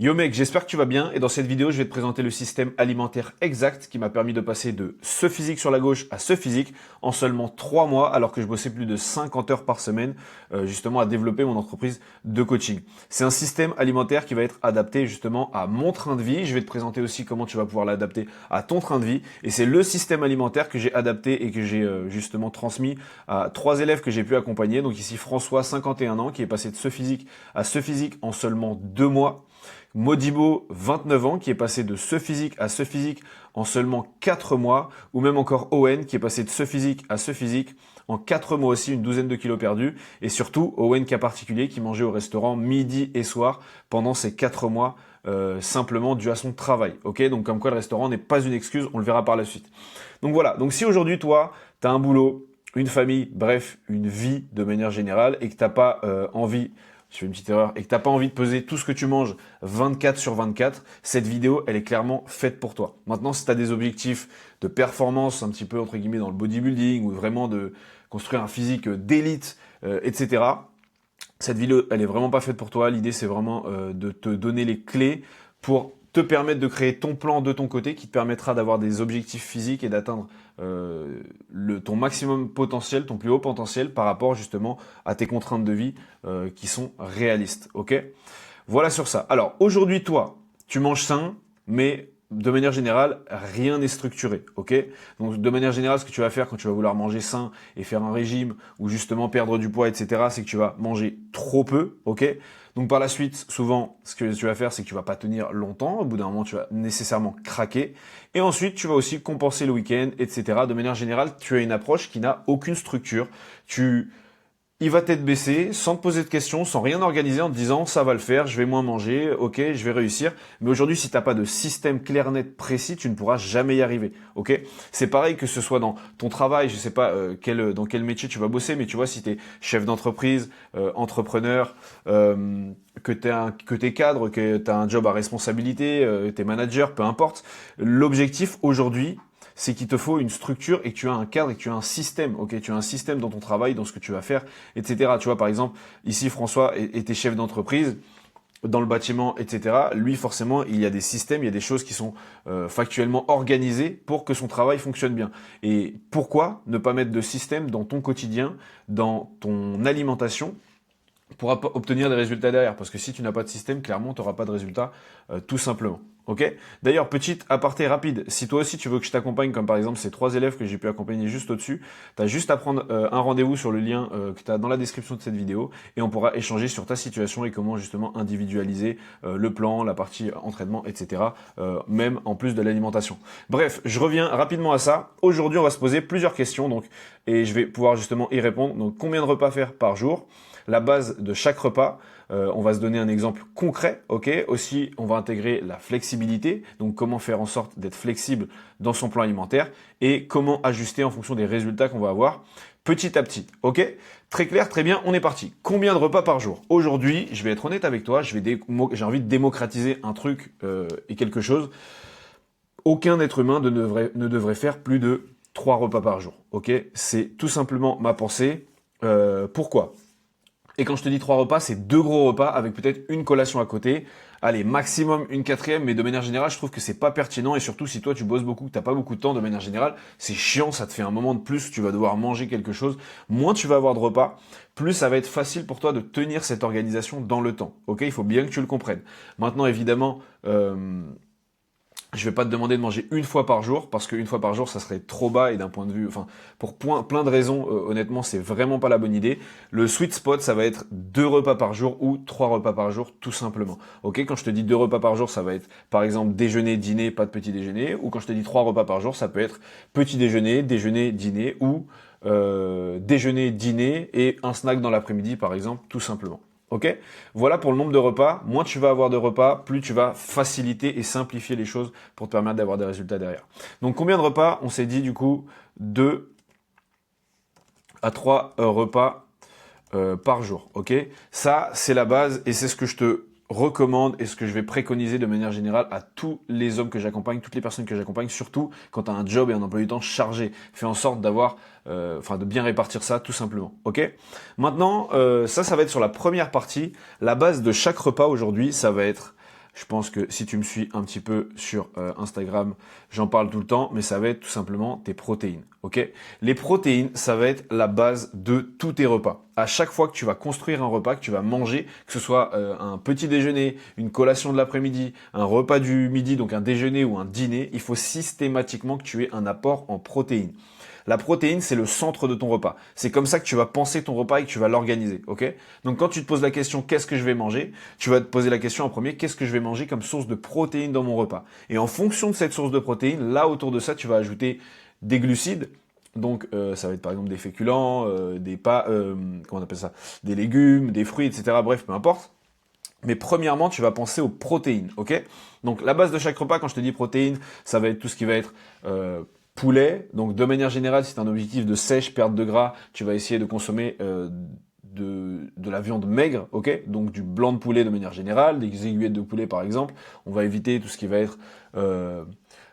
Yo mec, j'espère que tu vas bien et dans cette vidéo, je vais te présenter le système alimentaire exact qui m'a permis de passer de ce physique sur la gauche à ce physique en seulement 3 mois alors que je bossais plus de 50 heures par semaine justement à développer mon entreprise de coaching. C'est un système alimentaire qui va être adapté justement à mon train de vie. Je vais te présenter aussi comment tu vas pouvoir l'adapter à ton train de vie et c'est le système alimentaire que j'ai adapté et que j'ai justement transmis à 3 élèves que j'ai pu accompagner. Donc ici François, 51 ans, qui est passé de ce physique à ce physique en seulement 2 mois. Modibo, 29 ans, qui est passé de ce physique à ce physique en seulement 4 mois, ou même encore Owen, qui est passé de ce physique à ce physique en 4 mois aussi, une douzaine de kilos perdus, et surtout Owen cas particulier qui mangeait au restaurant midi et soir pendant ces 4 mois, simplement dû à son travail. Ok, donc comme quoi le restaurant n'est pas une excuse, on le verra par la suite. Donc voilà, donc si aujourd'hui toi, tu as un boulot, une famille, bref, une vie de manière générale, et que tu n'as pas envie, je fais une petite erreur, et que tu n'as pas envie de peser tout ce que tu manges 24 sur 24, cette vidéo, elle est clairement faite pour toi. Maintenant, si tu as des objectifs de performance, un petit peu entre guillemets dans le bodybuilding, ou vraiment de construire un physique d'élite, etc., cette vidéo, elle est vraiment pas faite pour toi. L'idée, c'est vraiment de te donner les clés pour te permettre de créer ton plan de ton côté qui te permettra d'avoir des objectifs physiques et d'atteindre ton maximum potentiel, ton plus haut potentiel par rapport justement à tes contraintes de vie qui sont réalistes. Ok ? Voilà sur ça. Alors aujourd'hui, toi, tu manges sain, mais de manière générale, rien n'est structuré, ok? Donc de manière générale, ce que tu vas faire quand tu vas vouloir manger sain et faire un régime ou justement perdre du poids, etc., c'est que tu vas manger trop peu, ok? Donc par la suite, souvent, ce que tu vas faire, c'est que tu vas pas tenir longtemps. Au bout d'un moment, tu vas nécessairement craquer. Et ensuite, tu vas aussi compenser le week-end, etc. De manière générale, tu as une approche qui n'a aucune structure. Il va tête baissée, sans te poser de questions, sans rien organiser, en te disant ça va le faire, je vais moins manger, ok, je vais réussir. Mais aujourd'hui, si t'as pas de système clair, net, précis, tu ne pourras jamais y arriver, ok. C'est pareil que ce soit dans ton travail, je sais pas dans quel métier tu vas bosser, mais tu vois, si t'es chef d'entreprise, entrepreneur, que t'es cadre, que t'as un job à responsabilité, t'es manager, peu importe. L'objectif aujourd'hui, c'est qu'il te faut une structure et que tu as un cadre et que tu as un système, ok? Tu as un système dans ton travail, dans ce que tu vas faire, etc. Tu vois, par exemple, ici, François était chef d'entreprise dans le bâtiment, etc. Lui, forcément, il y a des systèmes, il y a des choses qui sont factuellement organisées pour que son travail fonctionne bien. Et pourquoi ne pas mettre de système dans ton quotidien, dans ton alimentation, pour obtenir des résultats derrière? Parce que si tu n'as pas de système, clairement, tu n'auras pas de résultats, tout simplement. Ok? D'ailleurs, petite aparté rapide, si toi aussi tu veux que je t'accompagne, comme par exemple ces 3 élèves que j'ai pu accompagner juste au-dessus, tu as juste à prendre un rendez-vous sur le lien que tu as dans la description de cette vidéo et on pourra échanger sur ta situation et comment justement individualiser le plan, la partie entraînement, etc. Même en plus de l'alimentation. Bref, je reviens rapidement à ça. Aujourd'hui, on va se poser plusieurs questions donc, et je vais pouvoir justement y répondre. Donc, combien de repas faire par jour? La base de chaque repas. On va se donner un exemple concret, ok? Aussi, on va intégrer la flexibilité, donc comment faire en sorte d'être flexible dans son plan alimentaire et comment ajuster en fonction des résultats qu'on va avoir petit à petit, ok? Très clair, très bien, on est parti. Combien de repas par jour? Aujourd'hui, je vais être honnête avec toi, j'ai envie de démocratiser un truc et quelque chose. Aucun être humain ne devrait faire plus de 3 repas par jour, ok? C'est tout simplement ma pensée. Pourquoi? Et quand je te dis 3 repas, c'est 2 gros repas avec peut-être une collation à côté. Allez, maximum une quatrième, mais de manière générale, je trouve que c'est pas pertinent. Et surtout, si toi tu bosses beaucoup, que t'as pas beaucoup de temps, de manière générale, c'est chiant, ça te fait un moment de plus, tu vas devoir manger quelque chose. Moins tu vas avoir de repas, plus ça va être facile pour toi de tenir cette organisation dans le temps. Ok, il faut bien que tu le comprennes. Maintenant, évidemment, je vais pas te demander de manger une fois par jour parce qu'une fois par jour ça serait trop bas et d'un point de vue, enfin pour plein de raisons, honnêtement c'est vraiment pas la bonne idée. Le sweet spot ça va être 2 repas par jour ou 3 repas par jour tout simplement. Ok, quand je te dis 2 repas par jour ça va être par exemple déjeuner, dîner, pas de petit déjeuner, ou quand je te dis 3 repas par jour ça peut être petit déjeuner, déjeuner, dîner ou déjeuner, dîner et un snack dans l'après-midi par exemple tout simplement. Ok, voilà pour le nombre de repas. Moins tu vas avoir de repas, plus tu vas faciliter et simplifier les choses pour te permettre d'avoir des résultats derrière. Donc combien de repas? On s'est dit du coup 2 à 3 repas par jour. Ok, ça c'est la base et c'est ce que je te recommande et ce que je vais préconiser de manière générale à tous les hommes que j'accompagne, toutes les personnes que j'accompagne, surtout quand tu as un job et un emploi du temps chargé. Fais en sorte d'avoir, de bien répartir ça tout simplement. Ok. Maintenant, ça va être sur la première partie. La base de chaque repas aujourd'hui, ça va être Je pense que si tu me suis un petit peu sur Instagram, j'en parle tout le temps, mais ça va être tout simplement tes protéines. Ok? Les protéines, ça va être la base de tous tes repas. À chaque fois que tu vas construire un repas, que tu vas manger, que ce soit un petit déjeuner, une collation de l'après-midi, un repas du midi, donc un déjeuner ou un dîner, il faut systématiquement que tu aies un apport en protéines. La protéine, c'est le centre de ton repas. C'est comme ça que tu vas penser ton repas et que tu vas l'organiser, ok? Donc quand tu te poses la question qu'est-ce que je vais manger, tu vas te poser la question en premier qu'est-ce que je vais manger comme source de protéines dans mon repas. Et en fonction de cette source de protéines, là autour de ça, tu vas ajouter des glucides. Donc ça va être par exemple des féculents, comment on appelle ça, des légumes, des fruits, etc. Bref, peu importe. Mais premièrement, tu vas penser aux protéines, ok? Donc la base de chaque repas, quand je te dis protéines, ça va être tout ce qui va être poulet. Donc de manière générale, si tu as un objectif de sèche, perte de gras, tu vas essayer de consommer de la viande maigre, ok? Donc du blanc de poulet de manière générale, des aiguillettes de poulet par exemple. On va éviter tout ce qui va être...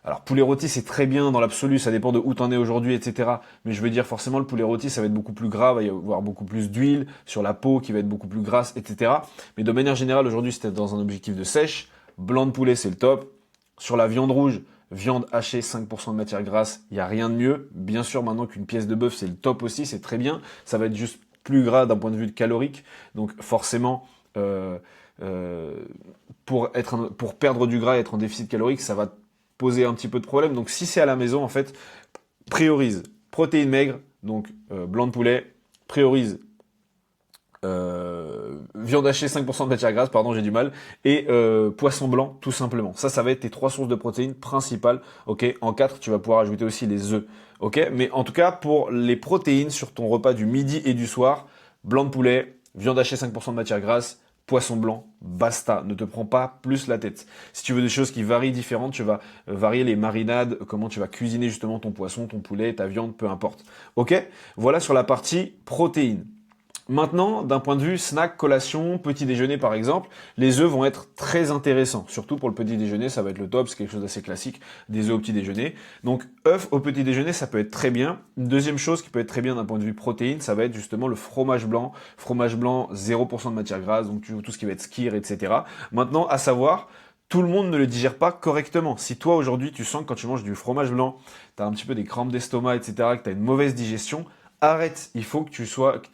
alors poulet rôti c'est très bien dans l'absolu, ça dépend de où t'en es aujourd'hui, etc. Mais je veux dire forcément le poulet rôti ça va être beaucoup plus gras, il va y avoir beaucoup plus d'huile sur la peau qui va être beaucoup plus grasse, etc. Mais de manière générale aujourd'hui si t'es dans un objectif de sèche, blanc de poulet c'est le top. Sur la viande rouge, viande hachée, 5% de matière grasse, il n'y a rien de mieux. Bien sûr, maintenant qu'une pièce de bœuf, c'est le top aussi, c'est très bien. Ça va être juste plus gras d'un point de vue de calorique. Donc forcément, pour perdre du gras et être en déficit calorique, ça va poser un petit peu de problème. Donc si c'est à la maison, en fait, priorise protéines maigres, donc blanc de poulet, priorise viande hachée 5% de matière grasse, pardon, j'ai du mal, et poisson blanc, tout simplement. Ça va être tes trois sources de protéines principales. Ok, en 4, tu vas pouvoir ajouter aussi les œufs. Ok, mais en tout cas, pour les protéines sur ton repas du midi et du soir, blanc de poulet, viande hachée 5% de matière grasse, poisson blanc, basta. Ne te prends pas plus la tête. Si tu veux des choses qui varient différentes, tu vas varier les marinades, comment tu vas cuisiner justement ton poisson, ton poulet, ta viande, peu importe. Ok, voilà sur la partie protéines. Maintenant, d'un point de vue snack, collation, petit déjeuner par exemple, les œufs vont être très intéressants. Surtout pour le petit déjeuner, ça va être le top, c'est quelque chose d'assez classique, des œufs au petit déjeuner. Donc œufs au petit déjeuner, ça peut être très bien. Une deuxième chose qui peut être très bien d'un point de vue protéine, ça va être justement le fromage blanc. Fromage blanc, 0% de matière grasse, donc tout ce qui va être skyr, etc. Maintenant, à savoir, tout le monde ne le digère pas correctement. Si toi aujourd'hui tu sens que quand tu manges du fromage blanc, tu as un petit peu des crampes d'estomac, etc., que tu as une mauvaise digestion, arrête, il faut que tu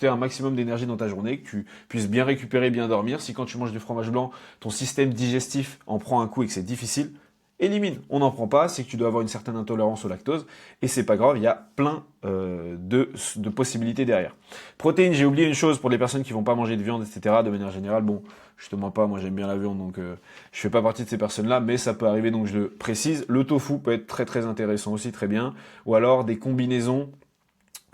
aies un maximum d'énergie dans ta journée, que tu puisses bien récupérer, bien dormir. Si quand tu manges du fromage blanc, ton système digestif en prend un coup et que c'est difficile, élimine. On n'en prend pas, c'est que tu dois avoir une certaine intolérance au lactose et c'est pas grave, il y a plein de possibilités derrière. Protéines, j'ai oublié une chose pour les personnes qui vont pas manger de viande, etc. De manière générale, bon, je te mens pas, moi j'aime bien la viande, donc je fais pas partie de ces personnes-là, mais ça peut arriver, donc je le précise. Le tofu peut être très très intéressant aussi, très bien, ou alors des combinaisons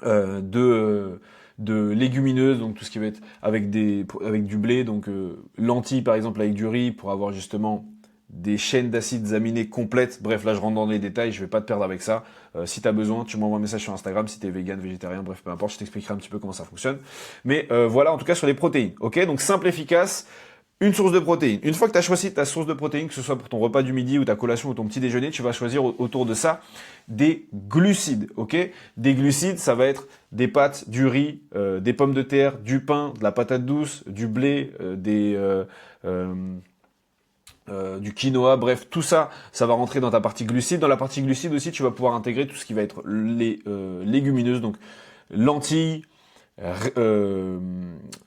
de légumineuses, donc tout ce qui va être avec du blé, donc lentilles par exemple avec du riz pour avoir justement des chaînes d'acides aminés complètes. Bref, là je rentre dans les détails, je vais pas te perdre avec ça. Si tu as besoin, tu m'envoies un message sur Instagram si tu es vegan, végétarien, bref, peu importe, je t'expliquerai un petit peu comment ça fonctionne. Mais voilà, en tout cas sur les protéines. Ok, donc simple, efficace. Une source de protéines. Une fois que tu as choisi ta source de protéines, que ce soit pour ton repas du midi ou ta collation ou ton petit déjeuner, tu vas choisir autour de ça des glucides. Ok, des glucides, ça va être des pâtes, du riz, des pommes de terre, du pain, de la patate douce, du blé, du quinoa, bref, tout ça, ça va rentrer dans ta partie glucides. Dans la partie glucides aussi, tu vas pouvoir intégrer tout ce qui va être les légumineuses, donc lentilles,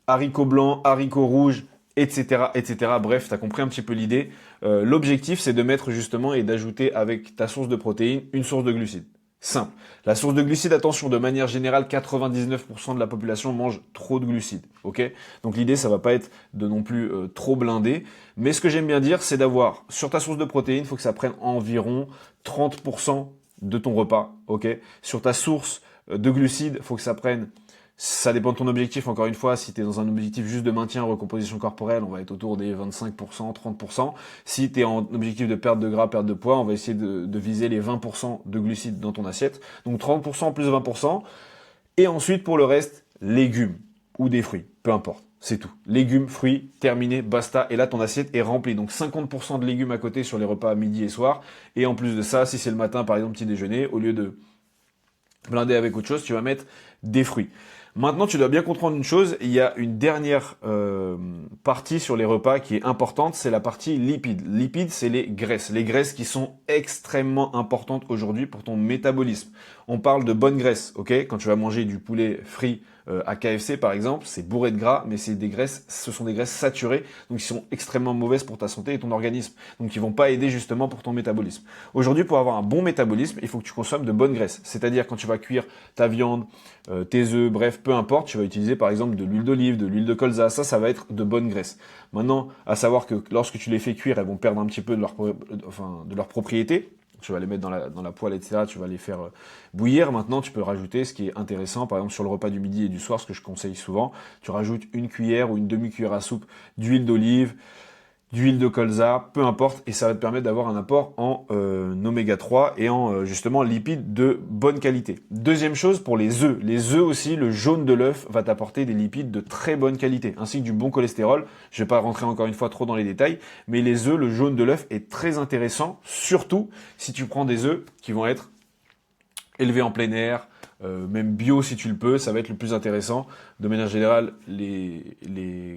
haricots blancs, haricots rouges, etc., etc. Bref, tu as compris un petit peu l'idée. L'objectif, c'est de mettre justement et d'ajouter avec ta source de protéines une source de glucides. Simple. La source de glucides, attention, de manière générale, 99% de la population mange trop de glucides. Ok? Donc l'idée, ça va pas être de non plus trop blinder. Mais ce que j'aime bien dire, c'est d'avoir sur ta source de protéines, il faut que ça prenne environ 30% de ton repas. Ok? Sur ta source de glucides, il faut que ça prenne. Ça dépend de ton objectif, encore une fois, si tu es dans un objectif juste de maintien, recomposition corporelle, on va être autour des 25%, 30%. Si tu es en objectif de perte de gras, perte de poids, on va essayer de viser les 20% de glucides dans ton assiette. Donc 30% plus 20%. Et ensuite, pour le reste, légumes ou des fruits, peu importe. C'est tout. Légumes, fruits, terminé, basta. Et là, ton assiette est remplie. Donc 50% de légumes à côté sur les repas midi et soir. Et en plus de ça, si c'est le matin, par exemple, petit déjeuner, au lieu de blinder avec autre chose, tu vas mettre des fruits. Maintenant, tu dois bien comprendre une chose, il y a une dernière partie sur les repas qui est importante, c'est la partie lipides. Lipides, c'est les graisses qui sont extrêmement importantes aujourd'hui pour ton métabolisme. On parle de bonnes graisses, ok? Quand tu vas manger du poulet frit à KFC par exemple, c'est bourré de gras, mais c'est des graisses, ce sont des graisses saturées, donc qui sont extrêmement mauvaises pour ta santé et ton organisme, donc ils vont pas aider justement pour ton métabolisme. Aujourd'hui, pour avoir un bon métabolisme, il faut que tu consommes de bonnes graisses, c'est-à-dire quand tu vas cuire ta viande, tes œufs, bref, peu importe, tu vas utiliser par exemple de l'huile d'olive, de l'huile de colza, ça va être de bonnes graisses. Maintenant, à savoir que lorsque tu les fais cuire, elles vont perdre un petit peu de leur propriété. Tu vas les mettre dans la poêle, etc. Tu vas les faire bouillir. Maintenant, tu peux rajouter ce qui est intéressant. Par exemple, sur le repas du midi et du soir, ce que je conseille souvent, tu rajoutes une cuillère ou une demi-cuillère à soupe d'huile d'olive, d'huile de colza, peu importe, et ça va te permettre d'avoir un apport en oméga 3 et en justement lipides de bonne qualité. Deuxième chose, pour les œufs. Les œufs aussi, le jaune de l'œuf va t'apporter des lipides de très bonne qualité, ainsi que du bon cholestérol. Je vais pas rentrer encore une fois trop dans les détails, mais les œufs, le jaune de l'œuf est très intéressant, surtout si tu prends des œufs qui vont être élevés en plein air, même bio si tu le peux, ça va être le plus intéressant. De manière générale,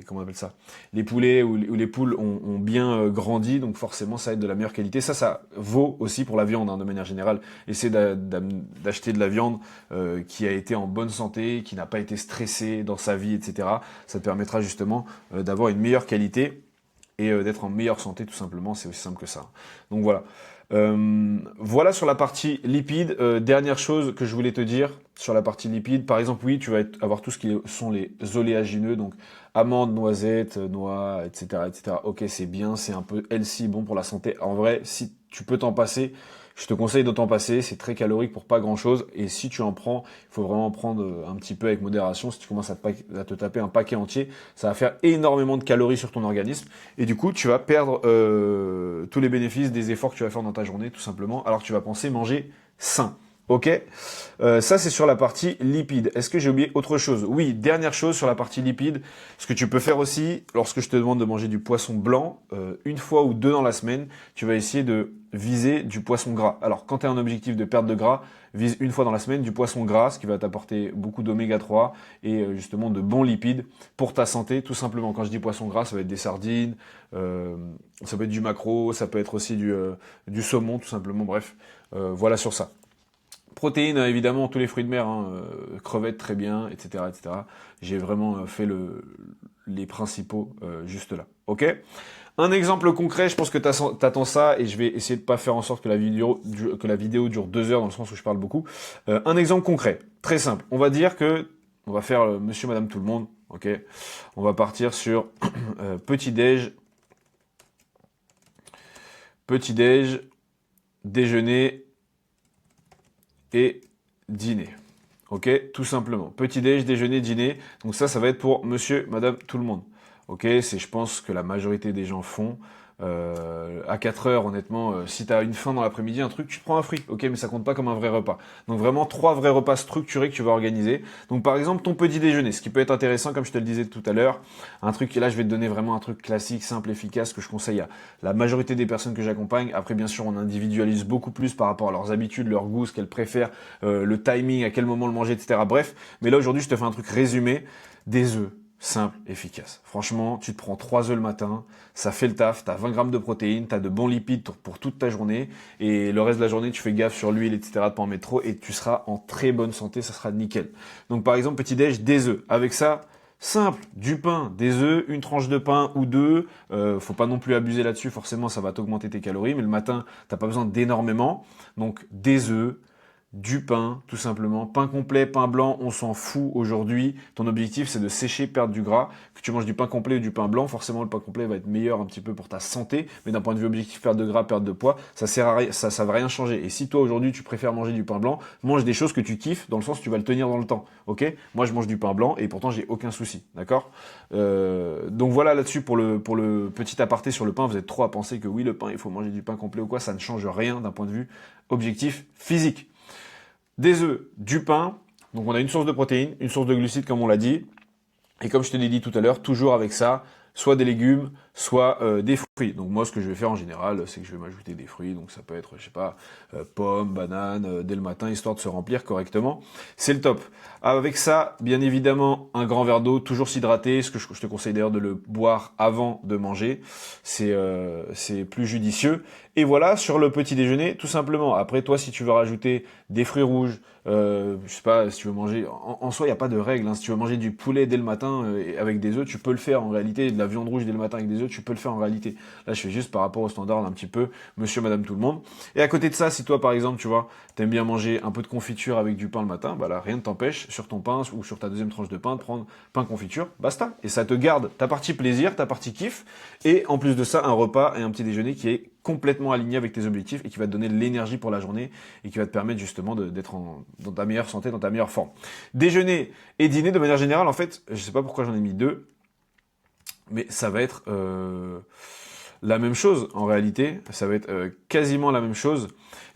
comment on appelle ça, les poulets ou les poules ont bien grandi, donc forcément ça va être de la meilleure qualité. Ça vaut aussi pour la viande, hein, de manière générale. Essaie d'acheter de la viande qui a été en bonne santé, qui n'a pas été stressée dans sa vie, etc. Ça te permettra justement d'avoir une meilleure qualité et d'être en meilleure santé tout simplement, c'est aussi simple que ça. Donc voilà. Voilà sur la partie lipides. Dernière chose que je voulais te dire sur la partie lipides, par exemple, oui, tu vas avoir tout ce qui sont les oléagineux, donc amandes, noisettes, noix, etc., etc. Ok, c'est bien, c'est un peu healthy, bon pour la santé. En vrai, si tu peux t'en passer, je te conseille de t'en passer, c'est très calorique pour pas grand chose, et si tu en prends, il faut vraiment prendre un petit peu avec modération. Si tu commences à te taper un paquet entier, ça va faire énormément de calories sur ton organisme, et du coup, tu vas perdre tous les bénéfices des efforts que tu vas faire dans ta journée, tout simplement, alors que tu vas penser manger sain. Ok, ça c'est sur la partie lipides. Est-ce que j'ai oublié autre chose? Oui, dernière chose sur la partie lipides. Ce que tu peux faire aussi, lorsque je te demande de manger du poisson blanc, une fois ou deux dans la semaine, tu vas essayer de viser du poisson gras. Alors quand tu as un objectif de perte de gras, vise une fois dans la semaine du poisson gras, ce qui va t'apporter beaucoup d'oméga 3 et justement de bons lipides pour ta santé, tout simplement. Quand je dis poisson gras, ça va être des sardines, ça peut être du maquereau, ça peut être aussi du saumon, tout simplement. Bref, voilà sur ça. Protéines, évidemment, tous les fruits de mer, hein, crevettes très bien, etc., etc. J'ai vraiment fait les principaux juste là. Ok. Un exemple concret, je pense que t'attends ça, et je vais essayer de pas faire en sorte que la vidéo dure 2 heures dans le sens où je parle beaucoup. Un exemple concret, très simple. On va dire que on va faire Monsieur, Madame, tout le monde. Ok. On va partir sur petit déj, déjeuner et dîner. Ok, tout simplement. Petit déj, déjeuner, dîner. Donc ça va être pour monsieur, madame, tout le monde. Ok, c'est je pense que la majorité des gens font. À 4 heures, honnêtement, si tu as une faim dans l'après-midi, un truc, tu te prends un fruit. Ok, mais ça compte pas comme un vrai repas. Donc vraiment 3 vrais repas structurés que tu vas organiser. Donc par exemple, ton petit déjeuner, ce qui peut être intéressant, comme je te le disais tout à l'heure, un truc, et là je vais te donner vraiment un truc classique, simple, efficace, que je conseille à la majorité des personnes que j'accompagne. Après, bien sûr, on individualise beaucoup plus par rapport à leurs habitudes, leurs goûts, ce qu'elles préfèrent, le timing, à quel moment le manger, etc. Bref, mais là aujourd'hui, je te fais un truc résumé, des œufs. Simple, efficace. Franchement, tu te prends 3 œufs le matin, ça fait le taf, t'as 20 grammes de protéines, t'as de bons lipides pour toute ta journée, et le reste de la journée, tu fais gaffe sur l'huile, etc., de pas en mettre trop, et tu seras en très bonne santé, ça sera nickel. Donc par exemple, petit déj, des œufs. Avec ça, simple, du pain, des œufs, une tranche de pain ou deux, faut pas non plus abuser là-dessus, forcément ça va t'augmenter tes calories, mais le matin, t'as pas besoin d'énormément, donc des œufs, du pain, tout simplement. Pain complet, pain blanc, on s'en fout aujourd'hui. Ton objectif, c'est de sécher, perdre du gras. Que tu manges du pain complet ou du pain blanc, forcément, le pain complet va être meilleur un petit peu pour ta santé. Mais d'un point de vue objectif, perte de gras, perte de poids, ça sert à rien, ça va rien changer. Et si toi, aujourd'hui, tu préfères manger du pain blanc, mange des choses que tu kiffes, dans le sens où tu vas le tenir dans le temps. Ok? Moi, je mange du pain blanc et pourtant, j'ai aucun souci. D'accord? Donc voilà là-dessus pour le petit aparté sur le pain. Vous êtes trop à penser que oui, le pain, il faut manger du pain complet ou quoi. Ça ne change rien d'un point de vue objectif physique. Des œufs, du pain, donc on a une source de protéines, une source de glucides comme on l'a dit, et comme je te l'ai dit tout à l'heure, toujours avec ça, soit des légumes, soit des fruits. Donc moi, ce que je vais faire en général, c'est que je vais m'ajouter des fruits. Donc ça peut être, je sais pas, pommes, bananes, dès le matin, histoire de se remplir correctement. C'est le top. Avec ça, bien évidemment, un grand verre d'eau, toujours s'hydrater. Ce que je te conseille d'ailleurs de le boire avant de manger. C'est plus judicieux. Et voilà, sur le petit déjeuner, tout simplement. Après, toi, si tu veux rajouter des fruits rouges, je sais pas, si tu veux manger, en soi, il n'y a pas de règle, hein. Si tu veux manger du poulet dès le matin avec des œufs, tu peux le faire en réalité. De la viande rouge dès le matin avec des œufs, tu peux le faire en réalité. Là, je fais juste par rapport au standard un petit peu monsieur, madame, tout le monde. Et à côté de ça, si toi, par exemple, tu vois, t'aimes bien manger un peu de confiture avec du pain le matin, bah là, rien ne t'empêche sur ton pain ou sur ta deuxième tranche de pain de prendre pain confiture, basta. Et ça te garde ta partie plaisir, ta partie kiff. Et en plus de ça, un repas et un petit déjeuner qui est complètement aligné avec tes objectifs et qui va te donner de l'énergie pour la journée et qui va te permettre justement d'être dans ta meilleure santé, dans ta meilleure forme. Déjeuner et dîner, de manière générale, en fait, je sais pas pourquoi j'en ai mis deux, mais ça va être la même chose en réalité. Ça va être quasiment la même chose.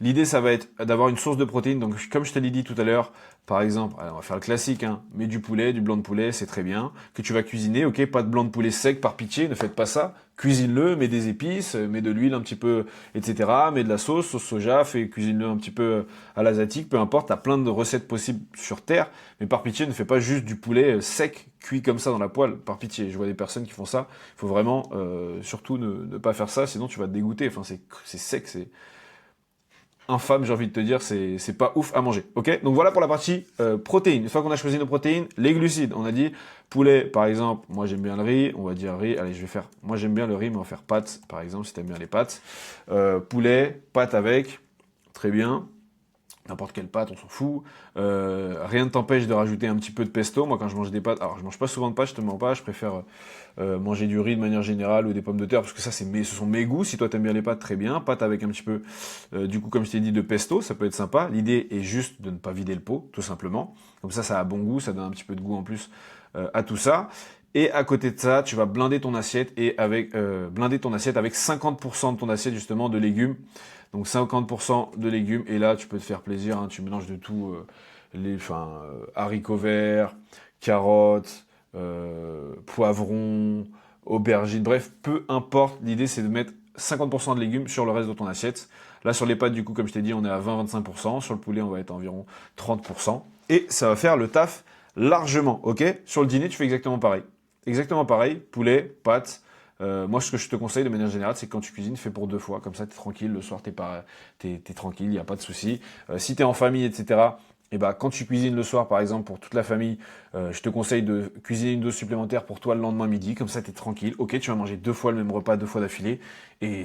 L'idée, ça va être d'avoir une source de protéines. Donc, comme je te l'ai dit tout à l'heure, par exemple, allez, on va faire le classique, hein, mets du poulet, du blanc de poulet, c'est très bien. Que tu vas cuisiner, ok, pas de blanc de poulet sec, par pitié, ne faites pas ça. Cuisine-le, mets des épices, mets de l'huile un petit peu, etc. Mets de la sauce soja, cuisine-le un petit peu à l'asiatique, peu importe, t'as plein de recettes possibles sur Terre. Mais par pitié, ne fais pas juste du poulet sec, cuit comme ça dans la poêle, par pitié. Je vois des personnes qui font ça. Il faut vraiment, surtout, ne pas faire ça, sinon tu vas te dégoûter. Enfin, c'est sec, c'est infâme, j'ai envie de te dire, c'est pas ouf à manger. Ok, donc voilà pour la partie protéines. Une fois qu'on a choisi nos protéines, les glucides, on a dit poulet, par exemple. Moi j'aime bien le riz, on va dire riz. Allez, je vais faire. Moi j'aime bien le riz, mais on va faire pâtes, par exemple, si t'aimes bien les pâtes. Poulet, pâtes avec, très bien. N'importe quelle pâte, on s'en fout. Rien ne t'empêche de rajouter un petit peu de pesto. Moi, quand je mange des pâtes, alors je mange pas souvent de pâtes, je te mens pas, je préfère manger du riz de manière générale ou des pommes de terre, parce que ça, ce sont mes goûts. Si toi t'aimes bien les pâtes, très bien. Pâtes avec un petit peu, du coup, comme je t'ai dit, de pesto, ça peut être sympa. L'idée est juste de ne pas vider le pot, tout simplement. Comme ça a bon goût, ça donne un petit peu de goût en plus à tout ça. Et à côté de ça, tu vas blinder ton assiette blinder ton assiette avec 50% de ton assiette justement de légumes. Donc 50% de légumes, et là tu peux te faire plaisir, hein, tu mélanges de tout, haricots verts, carottes, poivrons, aubergines, bref, peu importe, l'idée c'est de mettre 50% de légumes sur le reste de ton assiette. Là sur les pâtes du coup, comme je t'ai dit, on est à 20-25%, sur le poulet on va être à environ 30%, et ça va faire le taf largement, ok? Sur le dîner tu fais exactement pareil. Exactement pareil, poulet, pâtes. Moi, ce que je te conseille de manière générale, c'est que quand tu cuisines, fais pour 2 fois. Comme ça, t'es tranquille. Le soir, t'es tranquille, il n'y a pas de souci. Si t'es en famille, etc., et bah, quand tu cuisines le soir, par exemple, pour toute la famille, je te conseille de cuisiner une dose supplémentaire pour toi le lendemain midi. Comme ça, t'es tranquille. Ok, tu vas manger 2 fois le même repas, 2 fois d'affilée. Et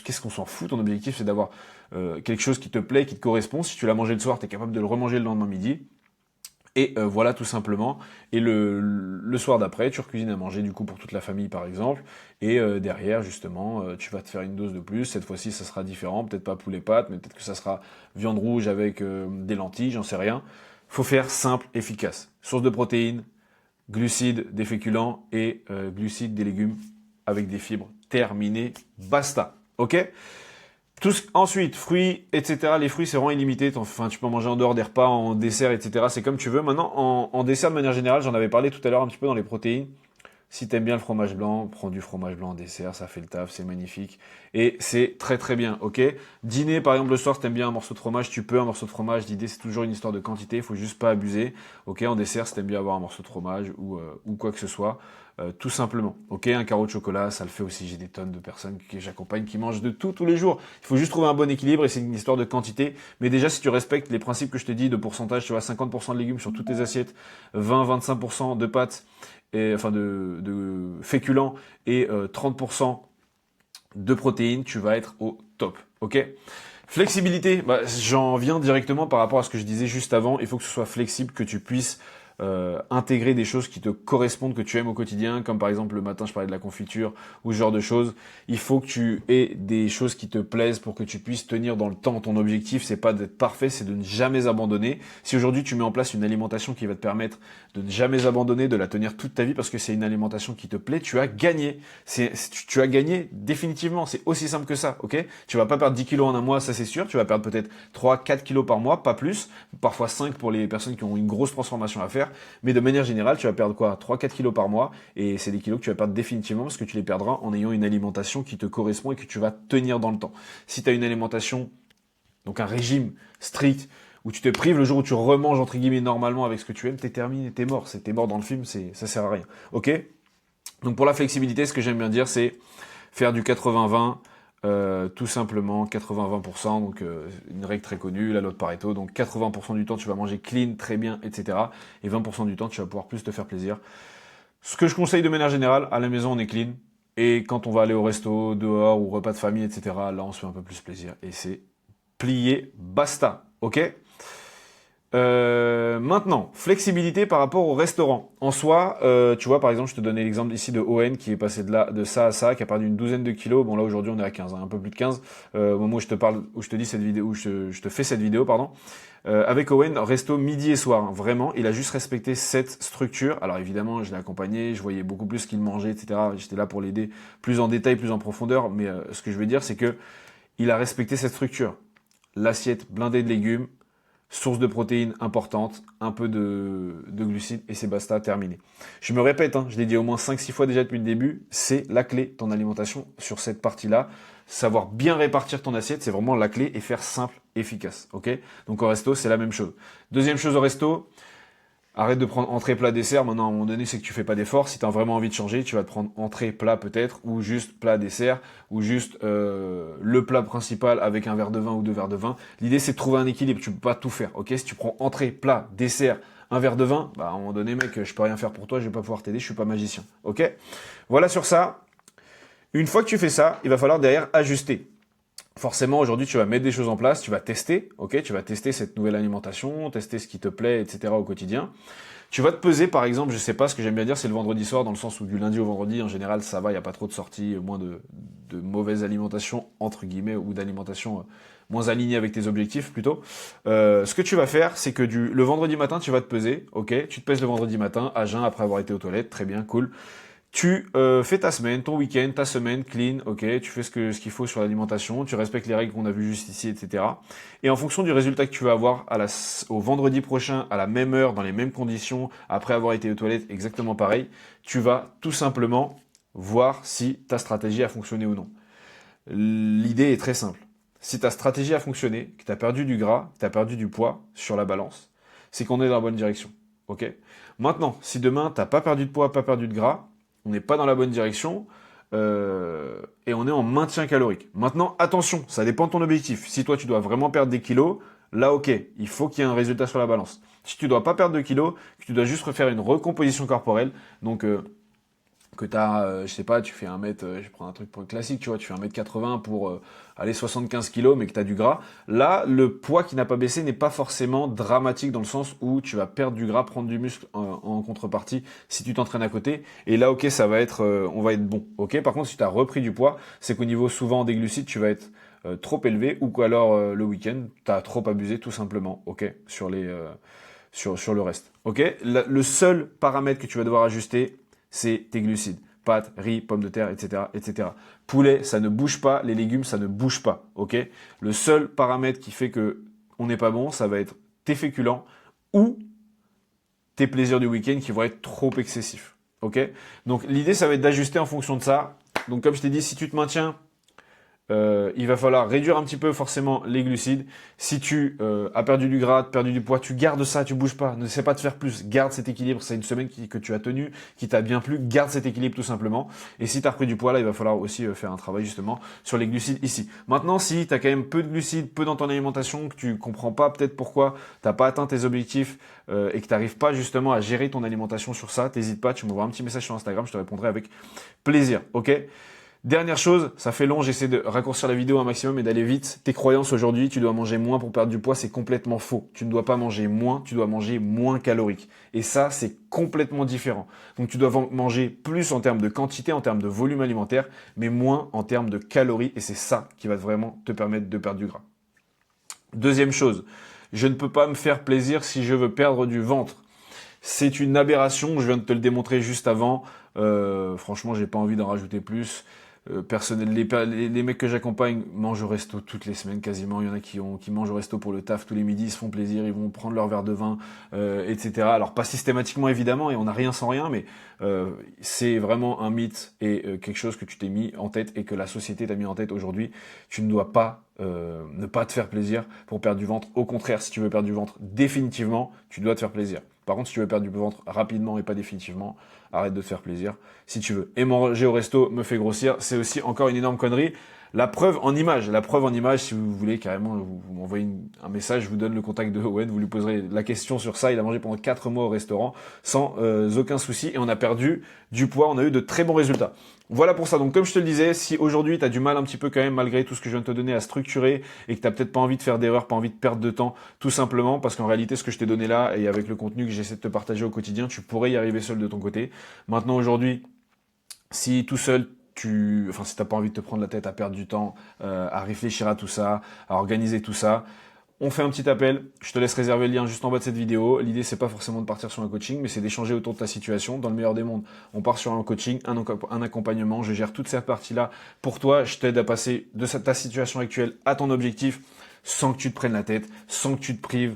qu'est-ce qu'on s'en fout? Ton objectif, c'est d'avoir quelque chose qui te plaît, qui te correspond. Si tu l'as mangé le soir, t'es capable de le remanger le lendemain midi. Et voilà tout simplement. Et le soir d'après, tu recuisines à manger du coup pour toute la famille par exemple. Et derrière justement, tu vas te faire une dose de plus. Cette fois-ci, ça sera différent. Peut-être pas poulet pâtes, mais peut-être que ça sera viande rouge avec des lentilles, j'en sais rien. Faut faire simple, efficace. Source de protéines, glucides, des féculents et glucides, des légumes avec des fibres. Terminé, basta. Ok? Ensuite, fruits, etc. Les fruits, c'est vraiment illimité. Enfin, tu peux en manger en dehors des repas, en dessert, etc. C'est comme tu veux. Maintenant, en dessert, de manière générale, j'en avais parlé tout à l'heure un petit peu dans les protéines. Si t'aimes bien le fromage blanc, prends du fromage blanc en dessert, ça fait le taf, c'est magnifique. Et c'est très très bien, ok? Dîner, par exemple, le soir, si t'aimes bien un morceau de fromage, tu peux un morceau de fromage. L'idée, c'est toujours une histoire de quantité, il faut juste pas abuser. Ok, en dessert, si t'aimes bien avoir un morceau de fromage ou quoi que ce soit, tout simplement. Ok, un carreau de chocolat, ça le fait aussi. J'ai des tonnes de personnes que j'accompagne qui mangent de tout tous les jours. Il faut juste trouver un bon équilibre et c'est une histoire de quantité. Mais déjà, si tu respectes les principes que je te dis de pourcentage, tu vois, 50% de légumes sur toutes tes assiettes, 20-25% de pâtes, de féculents et 30% de protéines, tu vas être au top. Ok? Flexibilité, bah, j'en viens directement par rapport à ce que je disais juste avant. Il faut que ce soit flexible, que tu puisses intégrer des choses qui te correspondent, que tu aimes au quotidien, comme par exemple le matin je parlais de la confiture ou ce genre de choses. Il faut que tu aies des choses qui te plaisent pour que tu puisses tenir dans le temps. Ton objectif, c'est pas d'être parfait, c'est de ne jamais abandonner. Si aujourd'hui tu mets en place une alimentation qui va te permettre de ne jamais abandonner, de la tenir toute ta vie parce que c'est une alimentation qui te plaît, tu as gagné. Tu as gagné définitivement. C'est aussi simple que ça, ok? Tu vas pas perdre 10 kilos en un mois, ça c'est sûr. Tu vas perdre peut-être 3-4 kilos par mois, pas plus. Parfois 5 pour les personnes qui ont une grosse transformation à faire. faire. Mais de manière générale, tu vas perdre quoi? 3-4 kilos par mois. Et c'est des kilos que tu vas perdre définitivement parce que tu les perdras en ayant une alimentation qui te correspond et que tu vas tenir dans le temps. Si tu as une alimentation, donc un régime strict, où tu te prives le jour où tu remanges entre guillemets normalement avec ce que tu aimes, t'es terminé, t'es mort. T'es mort dans le film, ça sert à rien. Ok? Donc pour la flexibilité, ce que j'aime bien dire, c'est faire du 80-20, tout simplement 80-20%, donc une règle très connue, la loi de Pareto, donc 80% du temps tu vas manger clean, très bien, etc. Et 20% du temps tu vas pouvoir plus te faire plaisir. Ce que je conseille de manière générale, à la maison on est clean, et quand on va aller au resto, dehors, ou repas de famille, etc., là on se fait un peu plus plaisir, et c'est plié, basta, ok? Maintenant, flexibilité par rapport au restaurant. En soi, tu vois, par exemple, je te donnais l'exemple ici de Owen qui est passé de ça à ça, qui a perdu une douzaine de kilos. Bon, là aujourd'hui, on est à 15, hein, un peu plus de 15. Au moment où je te parle, où je te dis cette vidéo, où je te fais cette vidéo, pardon. Avec Owen, resto midi et soir. Hein, vraiment, il a juste respecté cette structure. Alors évidemment, je l'ai accompagné, je voyais beaucoup plus ce qu'il mangeait, etc. J'étais là pour l'aider plus en détail, plus en profondeur. Mais ce que je veux dire, c'est que il a respecté cette structure. L'assiette blindée de légumes, source de protéines importante, un peu de glucides, et c'est basta, terminé. Je me répète, hein, je l'ai dit au moins 5-6 fois déjà depuis le début, c'est la clé, ton alimentation, sur cette partie-là. Savoir bien répartir ton assiette, c'est vraiment la clé, et faire simple, efficace. Ok? Donc au resto, c'est la même chose. Deuxième chose au resto, arrête de prendre entrée, plat, dessert. Maintenant, à un moment donné, c'est que tu fais pas d'effort. Si tu as vraiment envie de changer, tu vas te prendre entrée, plat peut-être, ou juste plat, dessert, ou juste le plat principal avec un verre de vin ou 2 verres de vin. L'idée, c'est de trouver un équilibre. Tu peux pas tout faire, ok? Si tu prends entrée, plat, dessert, un verre de vin, bah à un moment donné, mec, je peux rien faire pour toi, je vais pas pouvoir t'aider, je suis pas magicien, ok? Voilà sur ça. Une fois que tu fais ça, il va falloir derrière ajuster. Forcément, aujourd'hui, tu vas mettre des choses en place, tu vas tester, ok? Tu vas tester cette nouvelle alimentation, tester ce qui te plaît, etc. au quotidien. Tu vas te peser, par exemple, je sais pas, ce que j'aime bien dire, c'est le vendredi soir, dans le sens où du lundi au vendredi, en général, ça va, il n'y a pas trop de sorties, moins de mauvaise alimentation, entre guillemets, ou d'alimentation moins alignée avec tes objectifs, plutôt. Ce que tu vas faire, c'est que le vendredi matin, tu vas te peser, ok? Tu te pèses le vendredi matin, à jeun, après avoir été aux toilettes, très bien, cool. Tu fais ta semaine, ton week-end, ta semaine, clean, ok, tu fais ce qu'il faut sur l'alimentation, tu respectes les règles qu'on a vues juste ici, etc. Et en fonction du résultat que tu vas avoir au vendredi prochain, à la même heure, dans les mêmes conditions, après avoir été aux toilettes, exactement pareil, tu vas tout simplement voir si ta stratégie a fonctionné ou non. L'idée est très simple. Si ta stratégie a fonctionné, que tu as perdu du gras, que tu as perdu du poids sur la balance, c'est qu'on est dans la bonne direction, ok? Maintenant, si demain, tu n'as pas perdu de poids, pas perdu de gras, on n'est pas dans la bonne direction et on est en maintien calorique. Maintenant, attention, ça dépend de ton objectif. Si toi, tu dois vraiment perdre des kilos, là, ok, il faut qu'il y ait un résultat sur la balance. Si tu ne dois pas perdre de kilos, que tu dois juste refaire une recomposition corporelle, donc que tu as, je sais pas, tu fais un mètre, je prends un truc classique, tu vois, tu fais 1m80 pour aller 75 kilos, mais que tu as du gras. Là, le poids qui n'a pas baissé n'est pas forcément dramatique dans le sens où tu vas perdre du gras, prendre du muscle en contrepartie si tu t'entraînes à côté. Et là, ok, ça va être, on va être bon. Ok. Par contre, si tu as repris du poids, c'est qu'au niveau souvent des glucides, tu vas être trop élevé ou qu'alors le week-end, tu as trop abusé tout simplement. Ok. Sur le reste. Ok. Le seul paramètre que tu vas devoir ajuster, c'est tes glucides. Pâtes, riz, pommes de terre, etc., etc. Poulet, ça ne bouge pas. Les légumes, ça ne bouge pas. Ok. Le seul paramètre qui fait que on n'est pas bon, ça va être tes féculents ou tes plaisirs du week-end qui vont être trop excessifs. Ok. Donc l'idée, ça va être d'ajuster en fonction de ça. Donc comme je t'ai dit, si tu te maintiens, il va falloir réduire un petit peu forcément les glucides. Si tu as perdu du gras, perdu du poids, tu gardes ça, tu bouges pas. Ne sais pas de faire plus. Garde cet équilibre. C'est une semaine que tu as tenu, qui t'a bien plu. Garde cet équilibre tout simplement. Et si tu as repris du poids, là, il va falloir aussi faire un travail justement sur les glucides ici. Maintenant, si tu as quand même peu de glucides, peu dans ton alimentation, que tu comprends pas peut-être pourquoi tu n'as pas atteint tes objectifs et que tu n'arrives pas justement à gérer ton alimentation sur ça, t'hésites pas, tu m'envoies un petit message sur Instagram, je te répondrai avec plaisir. Ok? Dernière chose, ça fait long, j'essaie de raccourcir la vidéo un maximum et d'aller vite. Tes croyances aujourd'hui, tu dois manger moins pour perdre du poids, c'est complètement faux. Tu ne dois pas manger moins, tu dois manger moins calorique. Et ça, c'est complètement différent. Donc tu dois manger plus en termes de quantité, en termes de volume alimentaire, mais moins en termes de calories. Et c'est ça qui va vraiment te permettre de perdre du gras. Deuxième chose, je ne peux pas me faire plaisir si je veux perdre du ventre. C'est une aberration, je viens de te le démontrer juste avant. Franchement, j'ai pas envie d'en rajouter plus. personnel, les mecs que j'accompagne mangent au resto toutes les semaines quasiment. Il y en a qui mangent au resto pour le taf tous les midis, ils se font plaisir, ils vont prendre leur verre de vin, etc. Alors pas systématiquement évidemment, et on n'a rien sans rien, mais c'est vraiment un mythe et quelque chose que tu t'es mis en tête et que la société t'a mis en tête aujourd'hui. Tu ne dois pas ne pas te faire plaisir pour perdre du ventre. Au contraire, si tu veux perdre du ventre définitivement, tu dois te faire plaisir. Par contre, si tu veux perdre du ventre rapidement et pas définitivement, arrête de te faire plaisir si tu veux. Et manger au resto me fait grossir, c'est aussi encore une énorme connerie. La preuve en image, si vous voulez carrément, vous m'envoyez un message, je vous donne le contact de Owen, vous lui poserez la question sur ça. Il a mangé pendant 4 mois au restaurant sans aucun souci et on a perdu du poids, on a eu de très bons résultats. Voilà pour ça. Donc comme je te le disais, si aujourd'hui tu as du mal un petit peu quand même malgré tout ce que je viens de te donner à structurer et que tu n'as peut-être pas envie de faire d'erreurs, pas envie de perdre de temps, tout simplement parce qu'en réalité ce que je t'ai donné là et avec le contenu que j'essaie de te partager au quotidien, tu pourrais y arriver seul de ton côté. Maintenant aujourd'hui, si tout seul si t'as pas envie de te prendre la tête à perdre du temps, à réfléchir à tout ça, à organiser tout ça, on fait un petit appel. Je te laisse réserver le lien juste en bas de cette vidéo. L'idée, c'est pas forcément de partir sur un coaching, mais c'est d'échanger autour de ta situation. Dans le meilleur des mondes, on part sur un coaching, un accompagnement. Je gère toute cette partie-là pour toi. Je t'aide à passer de ta situation actuelle à ton objectif sans que tu te prennes la tête, sans que tu te prives,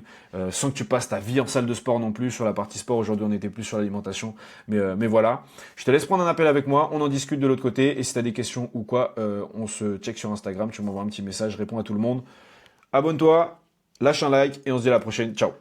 sans que tu passes ta vie en salle de sport non plus. Sur la partie sport, aujourd'hui, on était plus sur l'alimentation. Mais voilà, je te laisse prendre un appel avec moi. On en discute de l'autre côté. Et si tu as des questions ou quoi, on se check sur Instagram. Tu m'envoies un petit message, je réponds à tout le monde. Abonne-toi. Lâche un like et on se dit à la prochaine. Ciao.